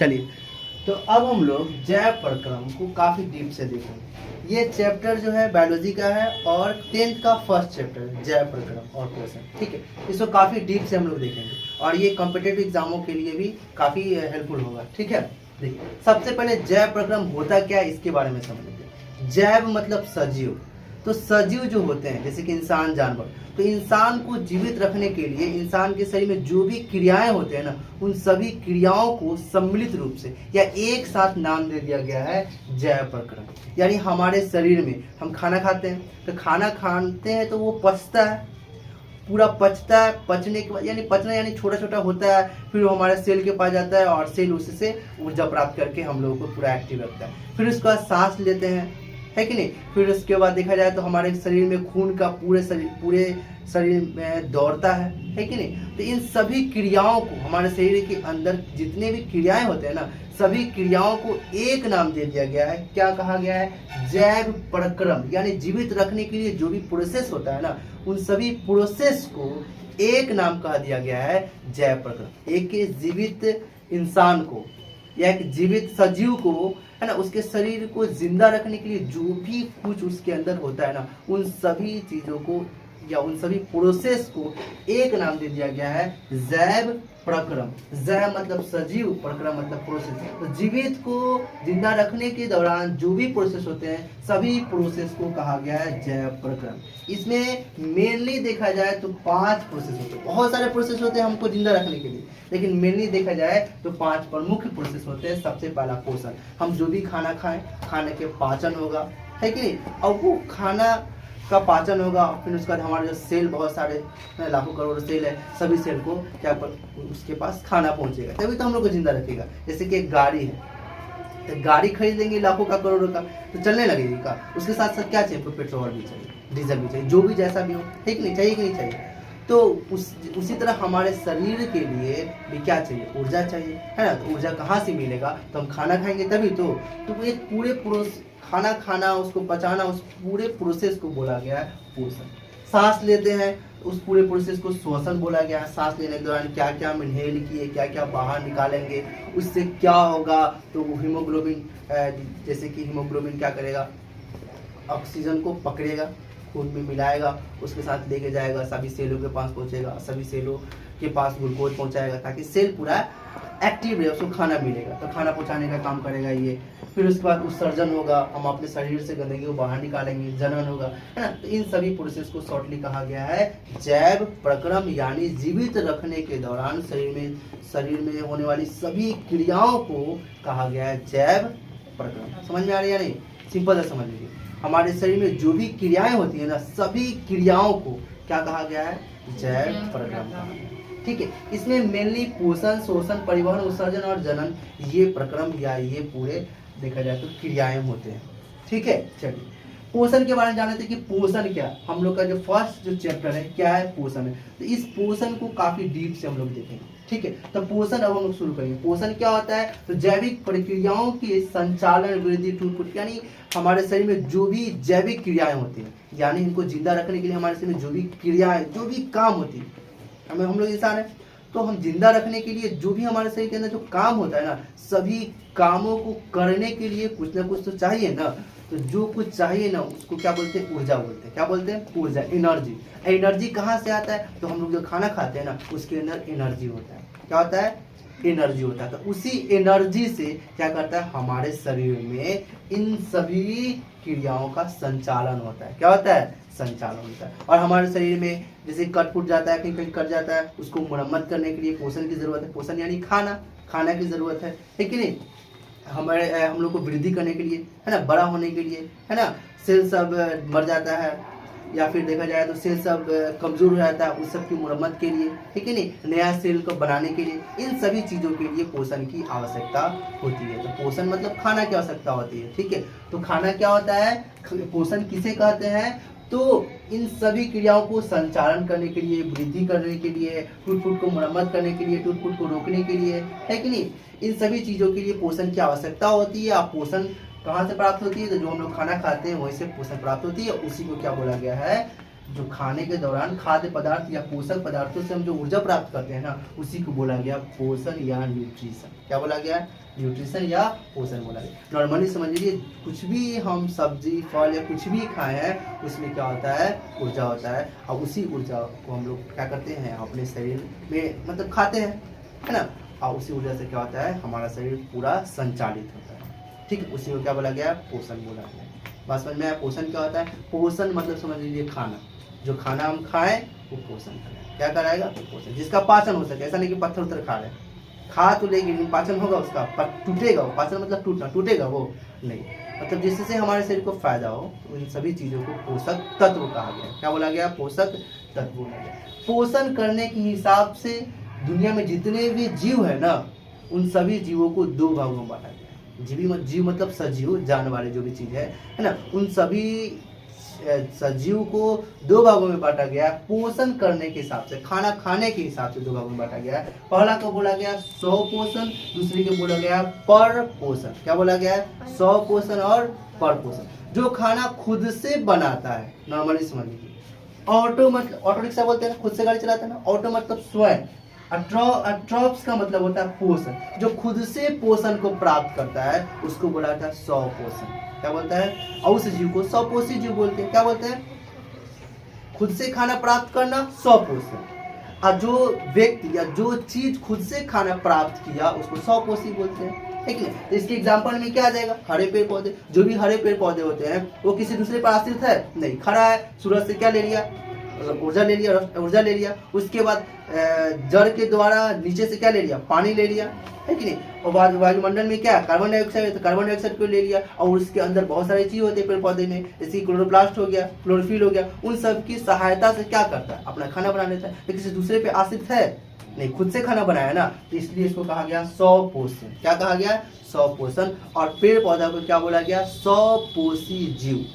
चलिए, तो अब हम लोग जैव प्रक्रम को काफ़ी डीप से देखेंगे। ये चैप्टर जो है बायोलॉजी का है और 10th का फर्स्ट चैप्टर है जैव प्रक्रम और पोषण। ठीक है, इसको काफ़ी डीप से हम लोग देखेंगे और ये कॉम्पिटिटिव एग्जामों के लिए भी काफ़ी हेल्पफुल होगा। ठीक है, देखिए सबसे पहले जैव प्रक्रम होता क्या है इसके बारे में समझेंगे। जैव मतलब सजीव, तो सजीव जो होते हैं जैसे कि इंसान, जानवर, तो इंसान को जीवित रखने के लिए इंसान के शरीर में जो भी क्रियाएं होते हैं ना, उन सभी क्रियाओं को सम्मिलित रूप से या एक साथ नाम दे दिया गया है जैव प्रक्रम। यानी हमारे शरीर में हम खाना खाते हैं, तो खाना खाते हैं तो वो पचता है, पूरा पचता है, पचने के बाद यानी पचना यानी छोटा छोटा होता है, फिर वो हमारे सेल के पास जाता है और सेल उससे ऊर्जा प्राप्त करके हम लोगों को पूरा एक्टिव रखता है। फिर उसके बाद सांस लेते हैं, है कि नहीं। फिर उसके बाद देखा जाए तो हमारे शरीर में खून का पूरे शरीर में दौड़ता है कि नहीं। तो इन सभी क्रियाओं को हमारे शरीर के अंदर जितने भी क्रियाएं होते हैं ना, सभी क्रियाओं को एक नाम दे दिया गया है। क्या कहा गया है? जैव प्रक्रम। यानी जीवित रखने के लिए जो भी प्रोसेस होता है ना, उन सभी प्रोसेस को एक नाम कहा दिया गया है जैव प्रक्रम। एक जीवित इंसान को या एक जीवित सजीव को, है ना, उसके शरीर को जिंदा रखने के लिए जो भी कुछ उसके अंदर होता है ना, उन सभी चीजों को या उन सभी प्रोसेस को एक नाम दे दिया गया है जैव प्रक्रम। जैव मतलब सजीव, प्रक्रम मतलब प्रोसेस। तो जीवित को जिंदा रखने के दौरान जो भी प्रोसेस होते हैं, सभी प्रोसेस को कहा गया है जैव प्रक्रम। इसमें मेनली देखा जाए तो 5 प्रोसेस होते हैं। बहुत सारे प्रोसेस होते हैं हमको जिंदा रखने के लिए, लेकिन मेनली देखा जाए तो 5 प्रमुख प्रोसेस होते हैं। सबसे पहला पोषण। हम जो भी खाना खाएं, खाने के पाचन होगा, है कि नहीं, और वो खाना का पाचन होगा। फिर उसके बाद हमारे जो सेल, बहुत सारे लाखों करोड़ सेल है, सभी सेल को क्या उसके पास खाना पहुंचेगा, तभी तो हम लोग को जिंदा रखेगा। जैसे कि एक गाड़ी है, तो गाड़ी खरीदेंगे लाखों का, करोड़ों का, तो चलने लगेगी का। उसके साथ साथ क्या चाहिए? पेट्रोल भी चाहिए, डीजल भी चाहिए, जो भी जैसा भी हो, ठीक नहीं चाहिए कि नहीं चाहिए। तो उसी तरह हमारे शरीर के लिए भी क्या चाहिए? ऊर्जा चाहिए, है ना। तो ऊर्जा कहाँ से मिलेगा? तो हम खाना खाएंगे तभी तो एक पूरे खाना खाना, उसको पचाना, उस पूरे प्रोसेस को बोला गया है पोषण। सांस लेते हैं, उस पूरे प्रोसेस को श्वसन बोला गया है। सांस लेने के दौरान क्या क्या हम इनहेल किए, क्या क्या बाहर निकालेंगे, उससे क्या होगा? तो हीमोग्लोबिन, जैसे कि हीमोग्लोबिन क्या करेगा? ऑक्सीजन को पकड़ेगा, खून में मिलाएगा, उसके साथ लेके जाएगा, सभी सेलों के पास पहुंचेगा, सभी सेलों के पास ग्लूकोज पहुंचाएगा, ताकि सेल पूरा एक्टिव रहे, उसको खाना मिलेगा, तो खाना पहुंचाने का काम करेगा ये। फिर उसके बाद उत्सर्जन होगा, हम अपने शरीर से गंदगी को बाहर निकालेंगे, जनन होगा, है ना। तो इन सभी प्रोसेस को शॉर्टली कहा गया है जैव प्रक्रम। यानी जीवित रखने के दौरान शरीर में होने वाली सभी क्रियाओं को कहा गया है जैव प्रक्रम। समझ में आ रही है? नहीं, सिंपल है, समझ लीजिए। हमारे शरीर में जो भी क्रियाएं होती है ना, सभी क्रियाओं को क्या कहा गया है? जैव प्रक्रम। ठीक है, इसमें मेनली पोषण, शोषण, परिवहन, उत्सर्जन और जनन, ये प्रक्रम या ये पूरे देखा जाए तो क्रियाएं होते हैं। ठीक है, चलिए पोषण के बारे में जाने थे कि पोषण क्या। हम लोग का जो फर्स्ट जो चैप्टर है क्या है? पोषण है। तो इस पोषण को काफी डीप से हम लोग देखेंगे। ठीक है, तो पोषण अब हम लोग शुरू करेंगे। पोषण क्या होता है? तो जैविक प्रक्रियाओं के संचालन, वृद्धि, टूट-फूट, यानी हमारे शरीर में जो भी जैविक क्रियाएं होती हैं, यानी इनको जिंदा रखने के लिए हमारे शरीर में जो भी क्रियाएं, जो भी काम होती है, हम लोग इंसान है, तो हम जिंदा रखने के लिए जो भी हमारे शरीर के अंदर जो काम होता है ना, सभी कामों को करने के लिए कुछ ना कुछ तो चाहिए ना। तो जो कुछ चाहिए ना, उसको क्या बोलते हैं? ऊर्जा बोलते हैं। क्या बोलते हैं? ऊर्जा, एनर्जी। एनर्जी कहाँ से आता है? तो हम लोग जो खाना खाते हैं ना, उसके अंदर एनर्जी होता है। क्या होता है? एनर्जी होता है। तो उसी एनर्जी से क्या करता है? हमारे शरीर में इन सभी क्रियाओं का संचालन होता है। क्या होता है? संचालन होता है। और हमारे शरीर में जैसे कट फूट जाता है, कहीं कहीं कट जाता है, उसको मरम्मत करने के लिए पोषण की जरूरत है। पोषण यानी खाना की जरूरत है कि नहीं। हम लोग को वृद्धि करने के लिए, है ना, बड़ा होने के लिए, है ना। सेल सब मर जाता है, या फिर देखा जाए तो सेल सब कमजोर हो जाता है, उस सब की मरम्मत के लिए, ठीक है नहीं, नया सेल को बनाने के लिए, इन सभी चीजों के लिए पोषण की आवश्यकता होती है। तो पोषण मतलब खाना की आवश्यकता होती है। ठीक है, तो खाना क्या होता है? पोषण किसे कहते हैं? तो इन सभी क्रियाओं को संचालन करने के लिए, वृद्धि करने के लिए, टूट-फूट को मरम्मत करने के लिए, टूट-फूट को रोकने के लिए, है कि नहीं, इन सभी चीजों के लिए पोषण की आवश्यकता होती है। आप पोषण कहाँ से प्राप्त होती है? तो जो हम लोग खाना खाते हैं वहीं से पोषण प्राप्त होती है। उसी को क्या बोला गया है? जो खाने के दौरान खाद्य पदार्थ या पोषक पदार्थों से हम जो ऊर्जा प्राप्त करते हैं ना, उसी को बोला गया पोषण या न्यूट्रिशन। क्या बोला गया? न्यूट्रिशन या पोषण बोला गया। नॉर्मली समझ लीजिए कुछ भी हम सब्जी फल या कुछ भी खाए हैं उसमें क्या होता है, ऊर्जा होता है, और उसी ऊर्जा को हम लोग क्या करते हैं अपने शरीर में मतलब खाते हैं, है ना, और उसी ऊर्जा से क्या होता है हमारा शरीर पूरा संचालित होता है। ठीक है, उसी को क्या बोला गया, पोषण बोला गया। बात समझ में आया। पोषण क्या होता है, पोषण मतलब समझ लीजिए खाना, जो खाना हम खाएं वो पोषण करेगा, क्या कराएगा, तो पोषण, जिसका पाचन हो सके। ऐसा नहीं कि पत्थर उत्थर खा रहे हैं, खा तो लेगी लेकिन पाचन होगा उसका, पर टूटेगा वो, पाचन मतलब टूटना, टूटेगा वो नहीं, मतलब जिससे हमारे शरीर को फायदा हो, तो इन सभी चीजों को पोषक तत्व कहा गया। क्या बोला गया, पोषक तत्व बोला गया। पोषण करने के हिसाब से दुनिया में जितने भी जीव है ना, उन सभी जीवों को दो भागों में बांटा गया। जीव मतलब सजीव, जान वाले जो भी चीज है ना, उन सभी सजीव को दो भागों में बांटा गया पोषण करने के हिसाब से, खाना खाने के हिसाब से दो भागों में बांटा गया। पहला को बोला गया सौ पोषण, दूसरे को बोला गया पर पोषण। क्या बोला गया, सौ पोषण और पर पोषण। जो खाना खुद से बनाता है, नॉर्मली समझ लीजिए, ऑटो मतलब ऑटो रिक्शा बोलते हैं, खुद से गाड़ी चलाता है ना, ऑटो मतलब स्वयं, ट्रॉप्स का मतलब होता है पोषण, जो खुद से पोषण को प्राप्त करता है उसको बोला जाता है सौ पोषण। क्या बोलता है, और उस जीव को सौ पोषी जीव बोलते हैं। क्या बोलते हैं, खुद से खाना प्राप्त करना सौ पोषण, और जो व्यक्ति या जो चीज खुद से खाना प्राप्त किया उसको सौ पोषी बोलते हैं। ठीक है, तो इसके एग्जांपल में क्या आ जाएगा, हरे पेड़ पौधे। जो भी हरे पेड़ पौधे होते हैं वो किसी दूसरे पर आश्रित है नहीं, खड़ा है, सूरज से क्या ले लिया, ऊर्जा ले लिया, उसके बाद जड़ के द्वारा नीचे से क्या ले लिया, पानी ले लिया, है कि नहीं, और वायुमंडल में क्या, कार्बन डाइऑक्साइड है, तो कार्बन डाइऑक्साइड को ले लिया, और उसके अंदर बहुत सारी चीज होती है पेड़ पौधे में, जैसे क्लोरोप्लास्ट हो गया, क्लोरोफिल हो गया, उन सब की सहायता से क्या करता है, अपना खाना बना लेता है। तो किसी दूसरे पे आश्रित है नहीं, खुद से खाना बनाया ना, तो इसलिए इसको कहा गया सौ पोषण। क्या कहा गया, सौ पोषण। और पेड़ पौधा को क्या बोला गया, सौ पोषी जीव।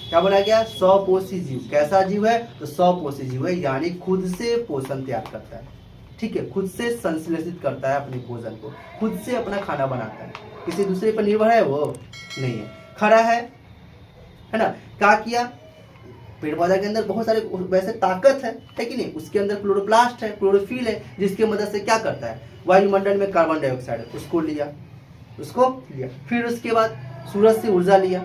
क्या बोला गया, सौ पोषी जीव। कैसा जीव है, तो सौ पोषी जीव है, यानी खुद से पोषण तैयार करता है। ठीक है, खुद से संश्लेषित करता है अपने भोजन को, खुद से अपना खाना बनाता है, किसी दूसरे पर निर्भर है वो नहीं है, खड़ा है ना। क्या किया, पेड़ पौधा के अंदर बहुत सारे वैसे ताकत है कि नहीं, उसके अंदर क्लोरोप्लास्ट है, क्लोरोफिल है, जिसकी मदद से क्या करता है, वायुमंडल में कार्बन डाइऑक्साइड है उसको लिया, फिर उसके बाद सूरज से ऊर्जा लिया,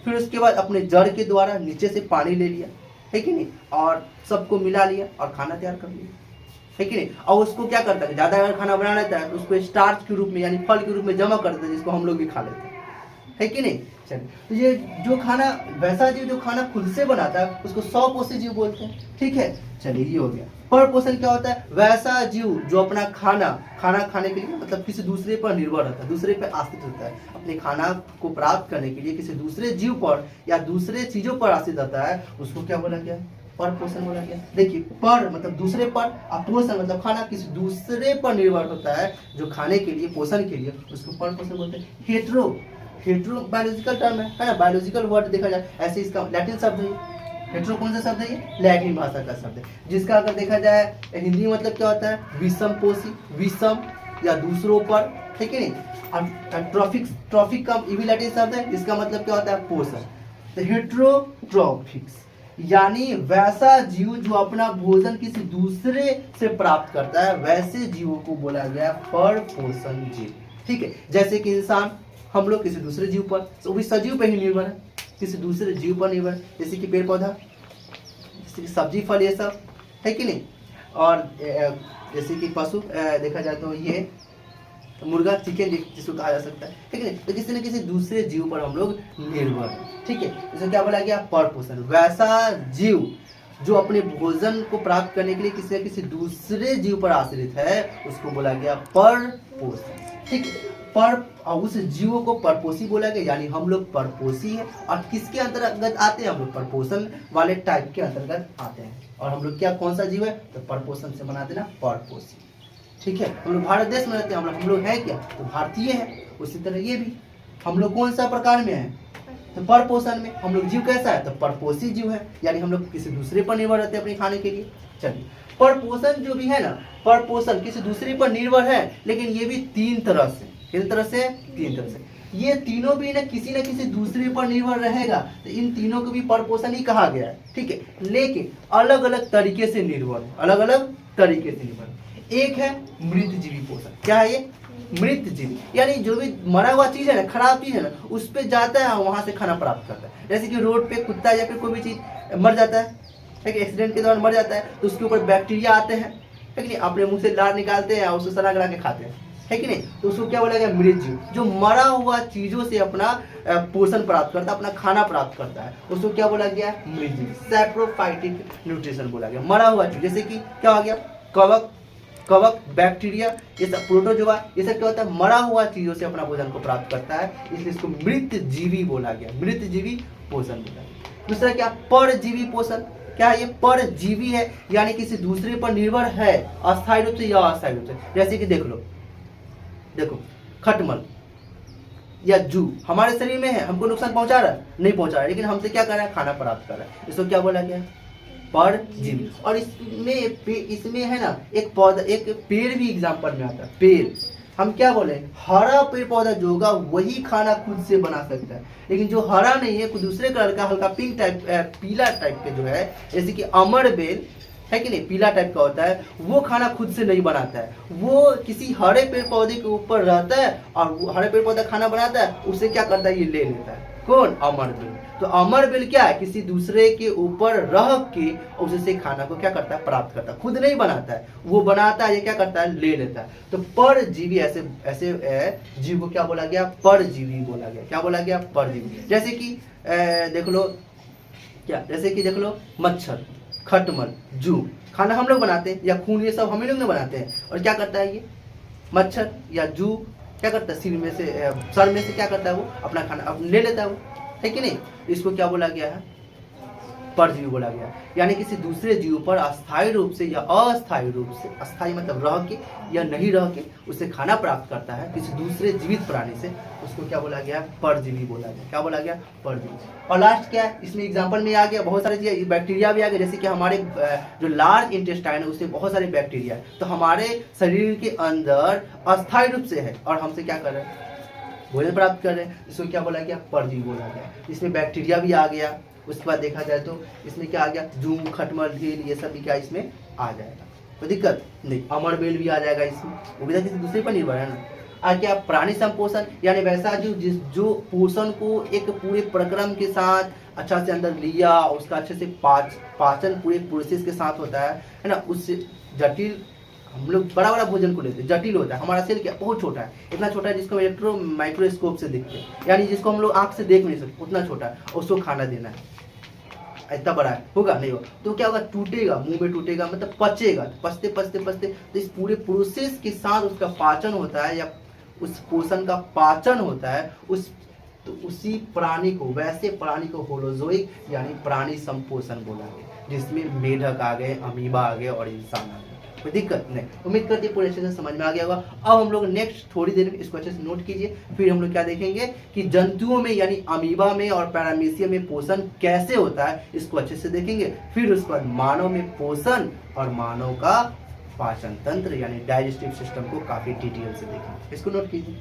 फिर उसके बाद अपने जड़ के द्वारा नीचे से पानी ले लिया, है कि नहीं, और सबको मिला लिया और खाना तैयार कर लिया, है कि नहीं। और उसको क्या करता है, ज्यादा अगर खाना बना लेता है तो उसको स्टार्च के रूप में यानी फल के रूप में जमा कर देता है, जिसको हम लोग भी खा लेते हैं, है कि नहीं। चलिए, तो ये जो खाना, वैसा जीव जो खाना खुद से बनाता है उसको सौ पोषी जीव बोलते हैं। ठीक है, चलिए ये हो गया। पर पोषण क्या होता है, वैसा जीव जो अपना खाना खाने के लिए मतलब किसी दूसरे पर निर्भर रहता है, दूसरे पर आश्रित रहता है, अपने खाना को प्राप्त करने के लिए किसी दूसरे जीव पर या दूसरे चीजों पर आश्रित रहता है, उसको क्या बोला गया, पर पोषण बोला गया। देखिए, पर मतलब दूसरे पर, और पोषण मतलब खाना किसी दूसरे पर निर्भर होता है जो खाने के लिए, पोषण के लिए, उसको पर पोषण बोलते हैं। हेट्रो बायोलॉजिकल टर्म है ना, बायोलॉजिकल वर्ड देखा जाए, ऐसे इसका लैटिन शब्द है। हेट्रो कौन सा शब्द है, ये लैटिन भाषा का शब्द है, जिसका अगर देखा जाए हिंदी मतलब क्या होता है, विषम पोषी, विषम या दूसरों पर, ठीक है नहीं। ट्रॉफिक का ये भी लैटिन शब्द है, इसका मतलब क्या होता है, पोषण। तो हेट्रोट्रॉफिक्स यानी वैसा जीव जो अपना भोजन किसी दूसरे से प्राप्त करता है, वैसे जीवों को बोला गया पर पोषण जीव। ठीक है, जैसे कि इंसान, हम लोग किसी दूसरे जीव पर, वो भी सजीव पर ही निर्भर है, किसी दूसरे जीव पर निर्भर, जैसे कि पेड़ पौधा, जैसे कि सब्जी फल, ये सब, है कि नहीं। और जैसे कि पशु देखा जाए तो ये मुर्गा, चिकन जिसको कहा जा सकता है, ठीक है। तो किसी न किसी दूसरे जीव पर हम लोग निर्भर हैं। ठीक है, इसको क्या बोला गया, पर पोषण। वैसा जीव जो अपने भोजन को प्राप्त करने के लिए किसी न किसी दूसरे जीव पर आश्रित है, उसको बोला गया पर पोषण। ठीक है, पर उस जीवों को परपोषी बोला गया, यानी हम लोग परपोषी है। और किसके अंतर्गत आते हैं, हम लोग परपोषण वाले टाइप के अंतर्गत आते हैं। और हम लोग क्या, कौन सा जीव है, तो परपोषण से बना देना परपोषी। ठीक है, हम लोग भारत देश में रहते हैं, हम लोग हैं क्या, तो भारतीय है। उसी तरह ये भी, हम लोग कौन सा प्रकार में है, तो पर पोषण में। हम लोग जीव कैसा है, तो परपोषी जीव है, यानी हम लोग किसी दूसरे पर निर्भर रहते हैं अपने खाने के लिए। चलिए, पर पोषण जो भी है ना, पर पोषण किसी दूसरे पर निर्भर है, लेकिन ये भी तीन तरह से, तीन तरह से ये तीनों भी ना किसी दूसरे पर निर्भर रहेगा, तो इन तीनों को भी पर पोषण ही कहा गया है। ठीक है, लेकिन अलग अलग तरीके से निर्भर है, अलग अलग तरीके से निर्भर। एक है मृतजीवी पोषण। क्या है ये, मृत जीवी, यानी जो भी मरा हुआ चीज है ना, खराब चीज है ना, उस पे जाता है, वहां से खाना प्राप्त करता है। जैसे कि रोड पे कुत्ता या फिर कोई भी चीज मर जाता है, एक एक्सीडेंट के दौरान मर जाता है, तो उसके ऊपर बैक्टीरिया आते हैं, है कि नहीं, अपने मुंह से लार निकालते हैं, उसको सना करा के खाते हैं, है कि नहीं, तो उसको क्या बोला गया, मृत जीव। जो मरा हुआ चीजों से अपना पोषण प्राप्त करता है, अपना खाना प्राप्त करता है, उसको क्या बोला गया, मृत जीव, सैप्रोफाइटिक न्यूट्रिशन बोला गया। मरा हुआ चीज जैसे कि क्या हो गया, कवक, बैक्टीरिया, ये सब, प्रोटोजोआ, ये सब क्या होता है, मरा हुआ चीजों से अपना भोजन को प्राप्त करता है, इसलिए इसको मृत जीवी बोला गया, मृत जीवी पोषण बोला गया। दूसरा क्या, परजीवी पोषण। क्या है ये, परजीवी है, यानी किसी दूसरे पर निर्भर है, अस्थायी रूप से या अस्थायी रूप से। जैसे कि देखो खटमल या जू हमारे शरीर में है, हमको नुकसान पहुंचा रहा है, नहीं पहुंचा रहा है, लेकिन हमसे क्या कर रहा है, खाना प्राप्त कर रहा है, इसको क्या बोला गया, परजीवी। और इसमें है ना एक पौधा, एक पेड़ भी एग्जाम्पल में आता है। पेड़, हम क्या बोले, हरा पेड़ पौधा जो होगा वही खाना खुद से बना सकता है, लेकिन जो हरा नहीं है, कुछ दूसरे कलर का, हल्का पिंक टाइप, पीला टाइप के जो है, जैसे कि अमर बेल है कि नहीं, पीला टाइप का होता है, वो खाना खुद से नहीं बनाता है, वो किसी हरे पेड़ पौधे के ऊपर रहता है, और वो हरे पेड़ पौधा खाना बनाता है, उससे क्या करता है, ये ले लेता है। कौन, अमर बेल। तो अमर बेल क्या है, किसी दूसरे के ऊपर रह के उससे खाना को क्या करता है, प्राप्त करता है, खुद नहीं बनाता है, वो बनाता है, ये क्या करता है, ले लेता है। तो परजीवी, ऐसे जीव को क्या बोला गया, परजीवी बोला गया। क्या बोला गया, परजीवी। जैसे कि देख लो मच्छर, खटमल, जू, खाना हम लोग बनाते हैं, या खून, ये सब हम ही लोग बनाते हैं, और क्या करता है ये मच्छर या जू, क्या करता है, सर में से क्या करता है, वो अपना खाना ले लेता है, वो है कि नहीं। इसको क्या बोला गया है, परजीवी बोला गया। यानी किसी दूसरे जीव पर अस्थायी रूप से या अस्थायी रूप से, अस्थायी मतलब रह के या नहीं रह के, उससे खाना प्राप्त करता है किसी दूसरे जीवित प्राणी से, उसको क्या बोला गया, परजीवी बोला गया। क्या बोला गया, परजीवी। और लास्ट क्या है, इसमें एग्जांपल में आ गया, बहुत सारी चीजें, बैक्टीरिया भी आ गया, जैसे कि हमारे जो लार्ज इंटेस्टाइन है, उससे बहुत सारे बैक्टीरिया, तो हमारे शरीर के अंदर अस्थायी रूप से है, और हमसे क्या कर रहे हैं, भोजन प्राप्त कर रहे हैं, इसको क्या बोला गया, परजीवी बोला गया। इसमें बैक्टीरिया भी आ गया। उसके बाद देखा जाए तो इसमें क्या आ गया, जूम, खटमल, ढील, ये सब भी क्या इसमें आ जाएगा, कोई दिक्कत नहीं। अमर बेल भी आ जाएगा इसमें, वो भी किसी दूसरे पर निर्भर है ना। और क्या, प्राणी संपोषण, यानी वैसा जो पोषण को एक पूरे प्रक्रम के साथ अच्छा से अंदर लिया, उसका अच्छे से पाचन पूरे प्रोसेस के साथ होता है ना। उससे जटिल, हम लोग बड़ा बड़ा भोजन को लेते हैं, जटिल होता है। हमारा सेल क्या बहुत छोटा है, इतना छोटा है जिसको माइक्रोस्कोप से देखते हैं, यानी जिसको हम लोग आंख से देख नहीं सकते, उतना छोटा है, उसको खाना देना है, इतना बड़ा है, होगा नहीं होगा, तो क्या होगा, टूटेगा, मुंह में टूटेगा, मतलब पचेगा, पचते तो इस पूरे प्रोसेस के साथ उसका पाचन होता है, या उस पोषण का पाचन होता है, तो उसी प्राणी को, वैसे प्राणी को होलोजोइक यानी प्राणी संपोषण बोला गया, जिसमें मेढक आ गए, अमीबा आ गए और इंसान आ गए। कोई दिक्कत नहीं। उम्मीद करती हूँ पूरे अच्छे से समझ में आ गया होगा। अब हम लोग नेक्स्ट थोड़ी देर में इसको अच्छे से नोट कीजिए, फिर हम लोग क्या देखेंगे कि जंतुओं में यानी अमीबा में और पैरामीशियम में पोषण कैसे होता है, इसको अच्छे से देखेंगे। फिर उसके बाद मानव में पोषण और मानव का पाचन तंत्र यानी डाइजेस्टिव सिस्टम को काफी डिटेल से देखेंगे। इसको नोट कीजिए।